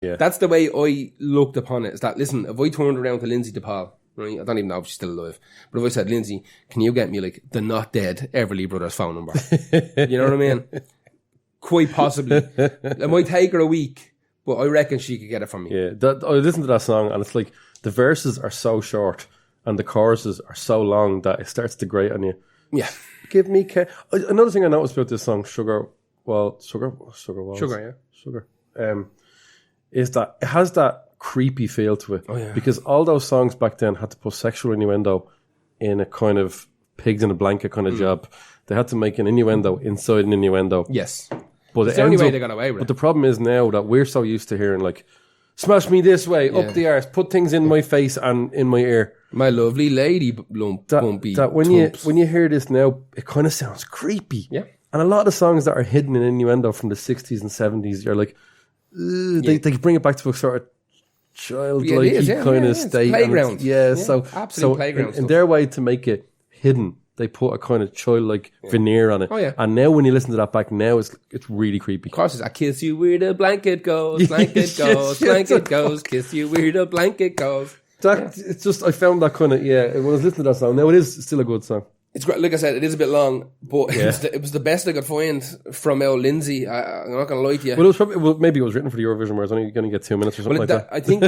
Yeah. That's the way I looked upon it. Is that, listen, if I turned around to Lindsay Pop, right? I don't even know if she's still alive. But if I said, Lindsay, can you get me like the not dead Everly Brothers phone number? You know what I mean? Quite possibly. It might take her a week, but I reckon she could get it from me. Yeah. I listened to that song and it's like the verses are so short and the choruses are so long that it starts to grate on you. Yeah. Give me another thing I noticed about this song, Sugar, is that it has that creepy feel to it. Oh, yeah. Because all those songs back then had to put sexual innuendo in a kind of pigs in a blanket kind of job. They had to make an innuendo inside an innuendo. Yes. But it's the only way they got away with it. But the problem is now that we're so used to hearing like, smash me this way, up the arse, put things in my face and in my ear. My lovely lady bumpy. That when you hear this now, it kind of sounds creepy. Yeah. And a lot of the songs that are hidden in innuendo from the 60s and 70s, you're like, they bring it back to a sort of childlike kind of state. Playground. So absolute playground in their way to make it hidden, they put a kind of childlike veneer on it. Oh, yeah. And now when you listen to that back now, it's really creepy. Of course, it's I kiss you where the blanket goes, blanket goes, blanket goes, kiss you where the blanket goes. It's just, I found that kind of, when I was listening to that song, now it is still a good song. It's great. Like I said, it is a bit long, but it was the best I could find from Lindsay. I'm not going to lie to you. Well, it was probably, maybe it was written for the Eurovision where it's only going to get 2 minutes or something like that. I think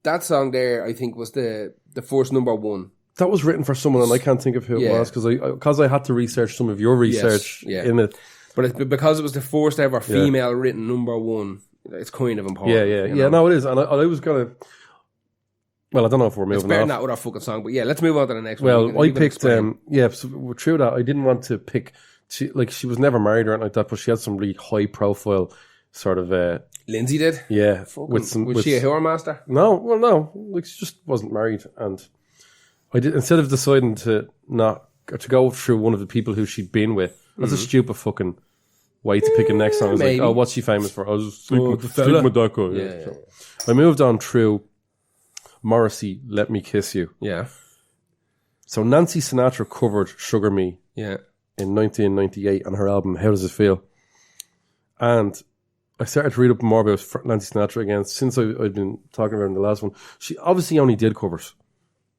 that song there, I think, was the first number one. That was written for someone, and I can't think of who it was because I had to research some of your research in it. But because it was the first ever female written number one, it's kind of important. No, it is. And I was going to. Well, I don't know if we're moving on. It's better than that other fucking song, but let's move on to the next one. Well, I picked, so through that, I didn't want to pick, she was never married or anything like that, but she had some really high profile sort of. Lindsay did? Yeah. Was she a whore master? No. She just wasn't married. And I did, instead of deciding to go through one of the people who she'd been with, that's a stupid fucking way to pick a next song. I was like, oh, what's she famous for? I was sleeping with that guy. So I moved on through Morrissey, Let Me Kiss You. Yeah. So Nancy Sinatra covered Sugar Me in 1998 on her album How Does It Feel? And I started to read up more about Nancy Sinatra again since I'd been talking about her in the last one. She obviously only did covers.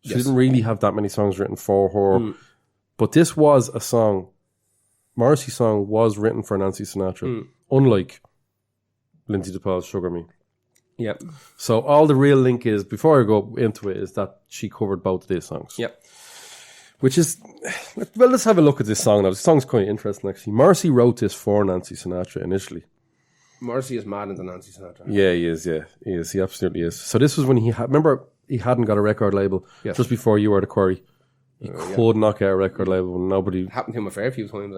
She didn't really have that many songs written for her. But this was a song, Morrissey's song was written for Nancy Sinatra, unlike Lindsay Pop's Sugar Me. Yep. So all the real link is, before I go into it, is that she covered both of these songs. Yep. Which is, well, let's have a look at this song now. This song's quite interesting, actually. Morrissey wrote this for Nancy Sinatra initially. Morrissey is mad into Nancy Sinatra. Yeah, he is, He is. He absolutely is. So this was when remember, he hadn't got a record label just before You Were the Quarry. He could not get a record label when nobody... It happened to him a fair few times.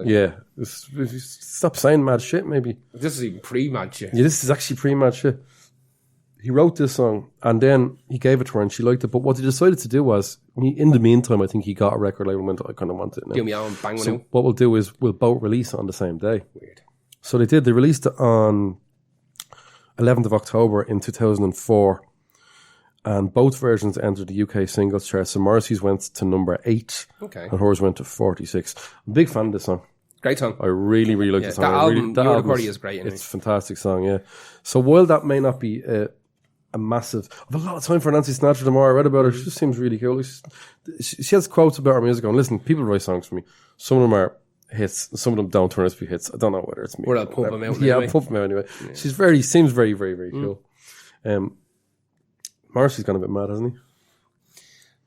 Stop saying mad shit, maybe. This is even pre-mad shit. Yeah, this is actually pre-mad shit. He wrote this song and then he gave it to her and she liked it. But what he decided to do was, in the meantime, I think he got a record label and went, I kind of want it now. Give me on, bang so what we'll do is we'll both release it on the same day. Weird. So they did. They released it on 11th of October in 2004. And both versions entered the UK singles chart. So Morrissey's went to number 8 and hers went to 46. I'm a big fan of this song. Great song. I really, really like the song. That album is great. Anyway. It's a fantastic song, yeah. So while that may not be a massive... I have a lot of time for Nancy Sinatra. The more I read about her, she just seems really cool. She has quotes about her music going, listen, people write songs for me. Some of them are hits, some of them don't turn out to be hits. I don't know whether it's me. Or I'll pump them out. Yeah, I'll pump them out anyway. Yeah. Seems very, very, very cool. Morrissey's gone a bit mad, hasn't he?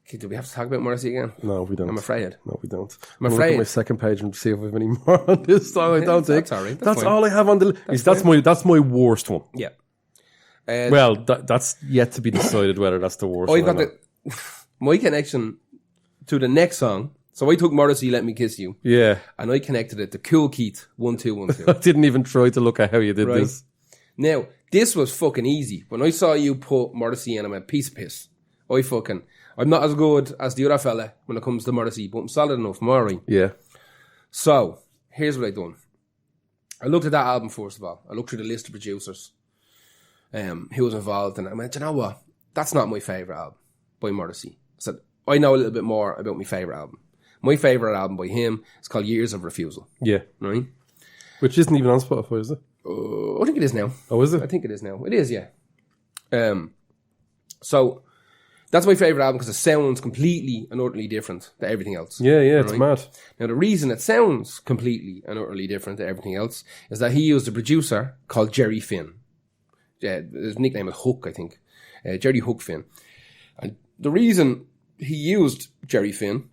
Okay, do we have to talk about Morrissey again? No, we don't. I'm afraid. No, we don't. I'm afraid. Look at my second page and see if we have any more on this song. I don't think. That's all right. That's all I have on the list. That's my worst one. Yeah. Well, that's yet to be decided whether that's the worst one. I've got my connection to the next song. So I took Morrissey, Let Me Kiss You. Yeah. And I connected it to Cool Keith, 1212. I didn't even try to look at how you did this. Now, this was fucking easy. When I saw you put Morrissey in, I'm a piece of piss. I'm not as good as the other fella when it comes to Morrissey, but I'm solid enough. I'm alright. Yeah. So, here's what I done. I looked at that album first of all. I looked through the list of producers who was involved, and I went, you know what? That's not my favourite album by Morrissey. I said, I know a little bit more about my favourite album. My favourite album by him is called Years of Refusal. Yeah. Right? Which isn't even on Spotify, is it? I think it is now. Oh, is it? I think it is now. It is, yeah. So that's my favourite album because it sounds completely and utterly different to everything else. Yeah, it's mad. Now, the reason it sounds completely and utterly different to everything else is that he used a producer called Jerry Finn. His nickname is Hook, I think. Jerry Hook Finn. And the reason he used Jerry Finn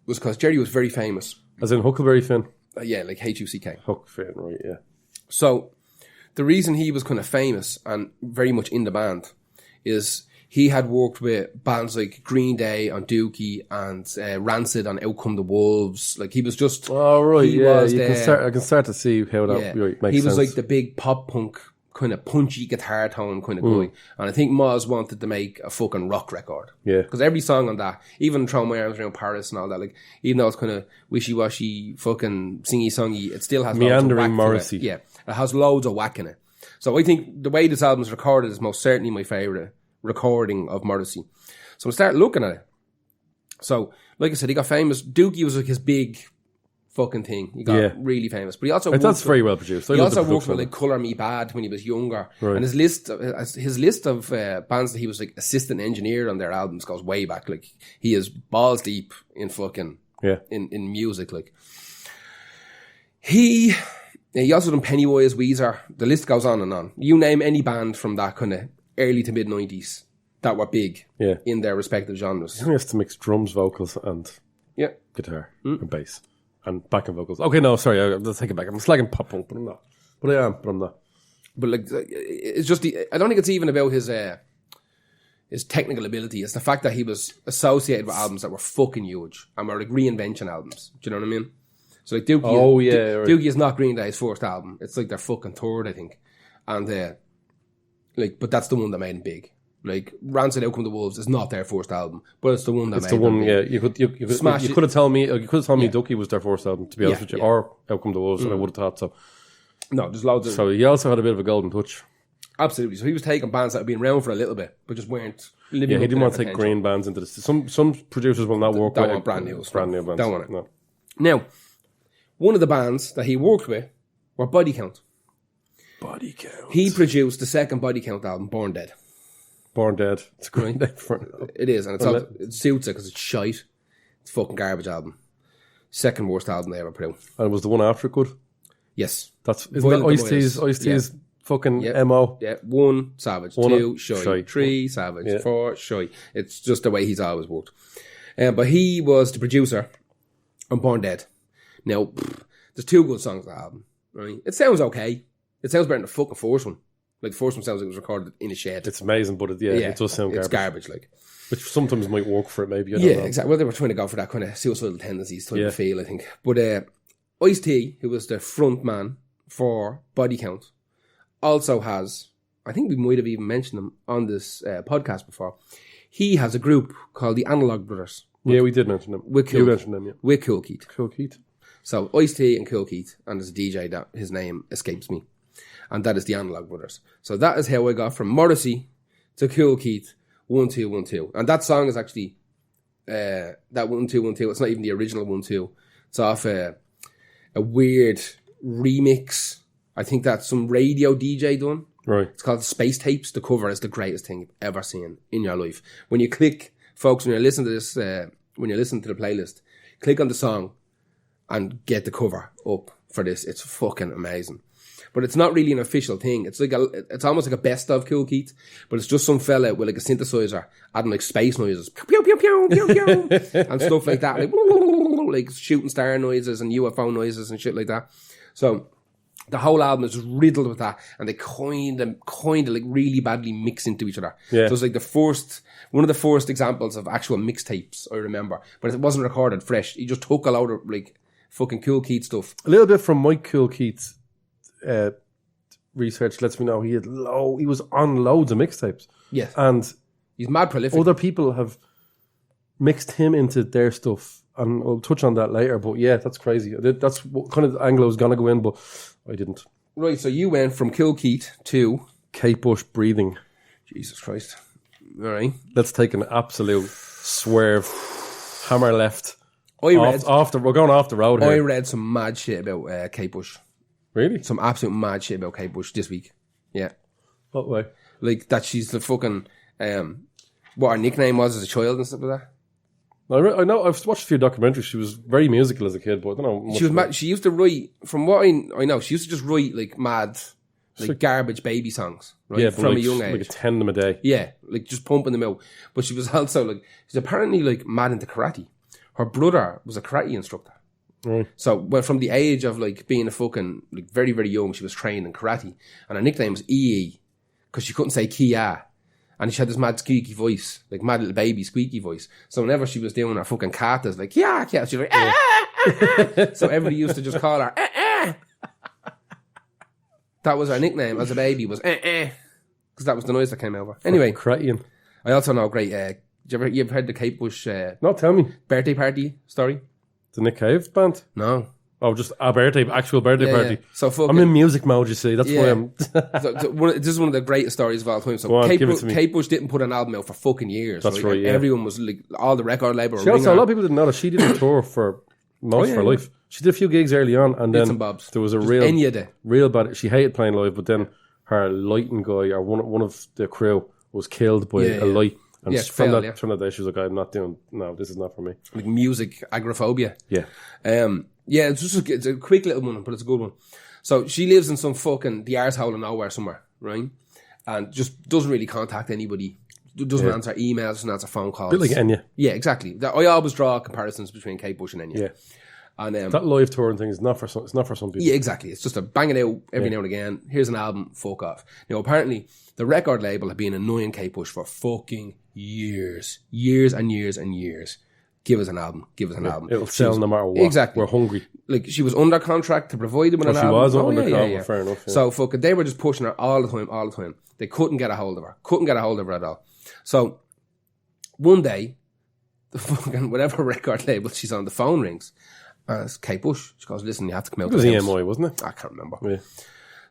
was because Jerry was very famous. As in Huckleberry Finn? Yeah, like Huck. Huck Finn, right, yeah. So, the reason he was kind of famous and very much in the band is he had worked with bands like Green Day on Dookie and Rancid on Out Come the Wolves. Like, he was just... Oh, right, yeah. I can start to see how that makes sense. He was like the big pop punk, kind of punchy guitar tone kind of guy. And I think Moz wanted to make a fucking rock record. Yeah. Because every song on that, even Throw My Arms Around Paris and all that, like, even though it's kind of wishy-washy, fucking singy-songy, it still has meandering Morrissey. Yeah. It has loads of whack in it. So I think the way this album's recorded is most certainly my favourite recording of Morrissey. So I started looking at it. So, like I said, he got famous. Dookie was like his big fucking thing. He got really famous. But he also that's very well produced. He also worked with like Colour Me Bad when he was younger. Right. And his list of bands that he was like assistant engineer on their albums goes way back. Like, he is balls deep in fucking in music. Like, he also done Pennywise, Weezer. The list goes on and on. You name any band from that kind of early to mid 90s that were big in their respective genres. He has to mix drums, vocals, and guitar and bass and backing vocals. Okay, no, sorry, I'll take it back. I'm slagging pop punk, but I'm not. But I am, but I'm not. But like, it's just I don't think it's even about his technical ability. It's the fact that he was associated with albums that were fucking huge and were like reinvention albums. Do you know what I mean? So like Dookie, Dookie is not Green Day's first album. It's like their fucking third, I think. And but that's the one that made him big. Like, Rancid Out Come the Wolves is not their first album, but it's the one that made them big. Yeah. You could have told me Dookie was their first album, to be honest with you, or Out Come the Wolves, and I would have thought so. No, there's loads of... So he also had a bit of a golden touch. Absolutely. So he was taking bands that had been around for a little bit, but just weren't living up he didn't want to to take green bands into this. Some producers will not work with want brand new bands. Don't want it. No. Now, one of the bands that he worked with were Body Count. Body Count. He produced the second Body Count album, Born Dead. Born Dead. It's a great name for it. It is, and it suits it because it's shite. It's a fucking garbage album. Second worst album they ever put out. And was the one after it good? Yes. Isn't that Ice-T's fucking MO? Yeah. 1, savage. 2, shy. 3, savage. 4, shy. It's just the way he's always worked. But he was the producer on Born Dead. Now, there's 2 good songs on the album. Right? It sounds okay. It sounds better than the fucking first one. Like, the first one sounds like it was recorded in a shed. It's amazing, but it does sound garbage. It's garbage, like. Which sometimes might work for it, maybe. I don't know. Exactly. Well, they were trying to go for that kind of suicidal tendencies type of feel, I think. But Ice-T, who was the front man for Body Count, also has, I think we might have even mentioned him on this podcast before, he has a group called the Analog Brothers. Yeah, we did mention them. You mentioned them, yeah. With Cool Keith. Cool Keith. So, Ice-T and Cool Keith, and there's a DJ that his name escapes me. And that is the Analog Brothers. So that is how I got from Morrissey to Cool Keith, 1 2 1 2. And that song is actually that 1 2 1 2. It's not even the original 1 2. It's off a weird remix. I think that's some radio DJ done. Right. It's called Space Tapes. The cover is the greatest thing you've ever seen in your life. When you click, folks, when you listen to this, when you listen to the playlist, click on the song and get the cover up for this. It's fucking amazing. But it's not really an official thing. It's like it's almost like a best of Cool Keith, but it's just some fella with like a synthesizer adding like space noises, pew pew pew pew pew, and stuff like that, like shooting star noises and UFO noises and shit like that. So the whole album is riddled with that, and they kind of like really badly mix into each other. Yeah. So it's like one of the first examples of actual mixtapes I remember, but it wasn't recorded fresh. He just took a load of like fucking Cool Keith stuff. A little bit from Mike Cool Keith's research lets me know he was on loads of mixtapes. Yes. And he's mad prolific. Other people have mixed him into their stuff, and I'll touch on that later, but yeah, that's crazy. That's what kind of angle I was going to go in, but I didn't. Right, so you went from Cool Keith to Kate Bush Breathing. Jesus Christ. All right. Let's take an absolute swerve. Hammer left. We're going off the road here. I read some mad shit about Kate Bush. Really? Some absolute mad shit about Kate Bush this week. Yeah. What way? Like that she's the fucking, what her nickname was as a child and stuff like that. I know. I've watched a few documentaries. She was very musical as a kid, but I don't know. Much She was mad. She used to write, from what I know, she used to just write like mad, like garbage baby songs, right? Yeah, from like, a young age. like 10 of them a day. Yeah, like just pumping them out. But she was also like, she's apparently like mad into karate. Her brother was a karate instructor. Right. So, well, from the age of like being a fucking, like very, very young, she was trained in karate. And her nickname was EE, because she couldn't say Kia. And she had this mad squeaky voice, like mad little baby squeaky voice. So whenever she was doing her fucking katas, like, yeah, she was like, So everybody used to just call her, That was her nickname as a baby, was, because that was the noise that came over. Anyway. Karate. I also know a great, you ever heard the Kate Bush No, tell me. birthday party story? The Nick Cave band? No. Oh, just a actual birthday party. Yeah. So fucking, I'm in music mode, you see. That's why I'm... this is one of the greatest stories of all time. So Go on, give it to me. Kate Bush didn't put an album out for fucking years. That's right, yeah. Everyone was like, all the record label She also, a lot of people didn't know that she did a tour for most of her life. She did a few gigs early on, and Bits then and bobs. there was a Just real, real bad... She hated playing live, but then her lighting guy, or one of the crew, was killed by a light. And from that day, she was like, I'm not doing... No, this is not for me. Like music agoraphobia. Yeah. Yeah, it's a quick little one, but it's a good one. So she lives in some fucking the arsehole of nowhere somewhere, right? And just doesn't really contact anybody. Doesn't answer emails, doesn't answer phone calls. A bit like Enya. Yeah, exactly. I always draw comparisons between Kate Bush and Enya. Yeah. And that live touring thing is not for some. It's not for some people. Yeah, exactly. It's just a bang it out every now and again. Here's an album. Fuck off. Now, apparently, the record label have been annoying Kate Bush for fucking years and years and years. Give us an album. Give us an album. It'll sell no matter what. Exactly. We're hungry. Like, she was under contract to provide them with an album. She was under contract, fair enough. Yeah. So, fucking, they were just pushing her all the time. They couldn't get a hold of her. Couldn't get a hold of her at all. So, one day, the fucking, whatever record label she's on, the phone rings. And it's Kate Bush. She goes, listen, you have to come out. It was EMI, wasn't it? I can't remember. Yeah.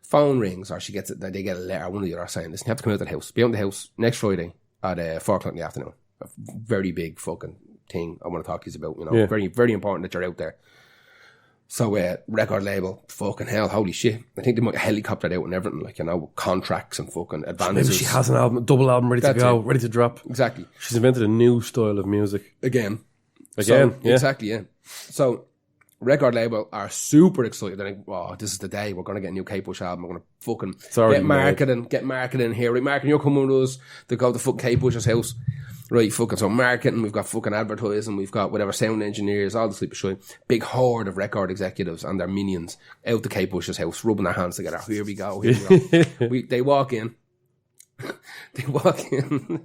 Phone rings, or she gets it. They get a letter, one of the other saying, listen, you have to come out to the house. Be out in the house next Friday at 4 o'clock in the afternoon. A very big fucking thing I want to talk to you about, you know. Yeah. Very, very important that you're out there. So, record label, fucking hell, holy shit. I think they might have helicoptered out and everything, like, you know, contracts and fucking advances. Maybe she has an album, a double album ready to go, ready to drop. Exactly. She's invented a new style of music. Again, yeah. Exactly, yeah. So, record label are super excited. They're like, oh, this is the day. We're going to get a new Kate Bush album. We're going to fucking get marketing here. Right, marketing, you're coming with us to go to fucking Kate Bush's house. Right, fucking, so marketing, we've got fucking advertising, we've got whatever, sound engineers, all the sleep of shit. Big horde of record executives and their minions out to Kate Bush's house, rubbing their hands together. Here we go. They walk in.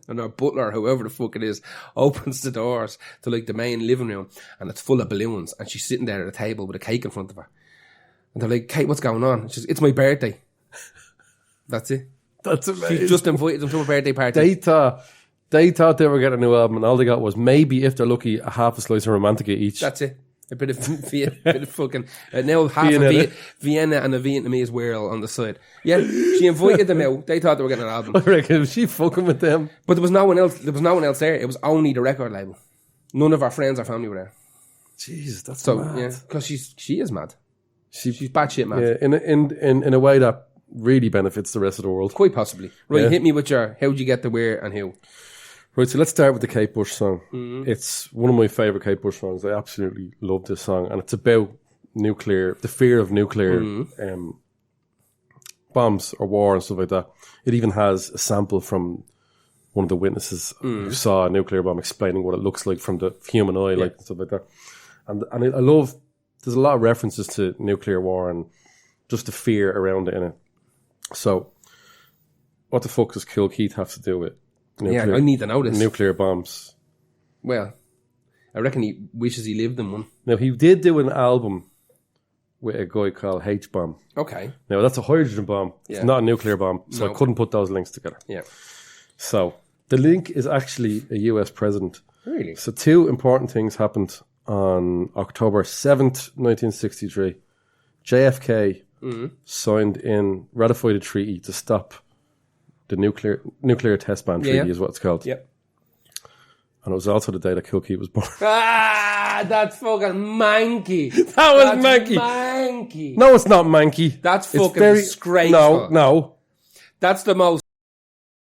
And our butler, whoever the fuck it is, opens the doors to like the main living room, and it's full of balloons, and she's sitting there at a table with a cake in front of her. And they're like, Kate, what's going on? She's, it's my birthday. That's it. That's amazing. She just invited them to a birthday party. They thought they were getting a new album, and all they got was maybe, if they're lucky, a half a slice of Romantica each. That's it. A bit of fucking now half a Vienna and a Vietnamese whirl on the side. Yeah, she invited them out. They thought they were getting an album. I reckon was she fucking with them. But there was no one else. There was no one else there. It was only the record label. None of our friends or family were there. Jesus, that's so mad. Yeah, because she is mad. She's batshit mad. Yeah, in a way that really benefits the rest of the world. Quite possibly. Right, hit me with your how'd you get to where and who. Right, so let's start with the Kate Bush song. Mm-hmm. It's one of my favourite Kate Bush songs. I absolutely love this song. And it's about the fear of nuclear bombs or war and stuff like that. It even has a sample from one of the witnesses who saw a nuclear bomb explaining what it looks like from the human eye, like and stuff like that. And I love, there's a lot of references to nuclear war and just the fear around it in it. So, what the fuck does Kill Keith have to do with nuclear, I need to know this. Nuclear bombs. Well, I reckon he wishes he lived in one. Now, he did do an album with a guy called H-Bomb. Okay. Now, that's a hydrogen bomb. Yeah. It's not a nuclear bomb, so I couldn't put those links together. Yeah. So, the link is actually a US president. Really? So, two important things happened on October 7th, 1963. JFK ratified a treaty to stop the nuclear test ban treaty is what it's called. Yep. And it was also the day that Cool Keith was born. Ah, that's fucking manky. That was manky. Manky. No, it's not manky. That's It's fucking disgraceful. No. That's the most